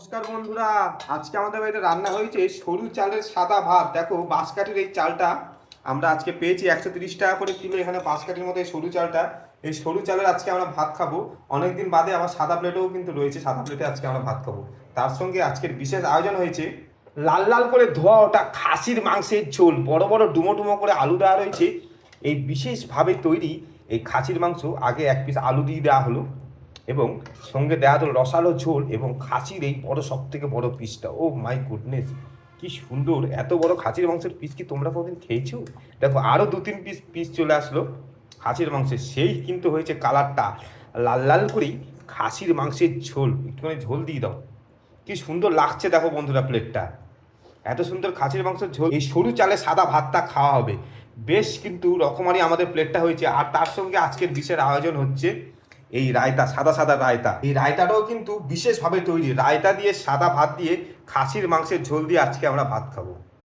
নমস্কার বন্ধুরা, আজকে আমাদের বাড়িতে রান্না হয়েছে সরু চালের সাদা ভাত। দেখো বাঁশকাঠির এই চালটা আমরা আজকে পেয়েছি 130 টাকা করে কিলো। এখানে বাঁশকাঠির মধ্যে এই সরু চালটা, এই সরু চালের আজকে আমরা ভাত খাবো। অনেকদিন বাদে আবার সাদা প্লেটেও কিন্তু রয়েছে, সাদা প্লেটে আজকে আমরা ভাত খাবো। তার সঙ্গে আজকের বিশেষ আয়োজন হয়েছে লাল লাল করে ধোয়া ওটা খাসির মাংসের ঝোল, বড় বড় ডুমো ডুমো করে আলু দেওয়া রয়েছে। এই বিশেষভাবে তৈরি এই খাসির মাংস, আগে এক পিস আলু দিয়ে দেওয়া হলো এবং সঙ্গে দেওয়া হলো রসালো ঝোল এবং খাসির এই বড় সব থেকে বড় পিসটা। ও মাই গুডনেস, কি সুন্দর! এত বড় খাসির মাংসের পিস কি তোমরা কোনোদিন খেয়েছো? দেখো আরও 2-3 পিস চলে আসলো খাসির মাংসের, সেই কিন্তু হয়েছে কালারটা লাল লাল করেই খাসির মাংসের ঝোল। একটুখানি ঝোল দিয়ে দাও, কি সুন্দর লাগছে দেখো বন্ধুরা প্লেটটা। এত সুন্দর খাসির মাংসের ঝোল, এই সরু চালে সাদা ভাতটা খাওয়া হবে। বেশ কিন্তু রকমারি আমাদের প্লেটটা হয়েছে। আর তার সঙ্গে আজকের বিশেষ আয়োজন হচ্ছে এই রায়তা, সাদা সাদা রায়তা। এই রায়তাটাও কিন্তু বিশেষভাবে তৈরি, রায়তা দিয়ে সাদা ভাত দিয়ে খাসির মাংসের ঝোল দিয়ে আজকে আমরা ভাত খাবো।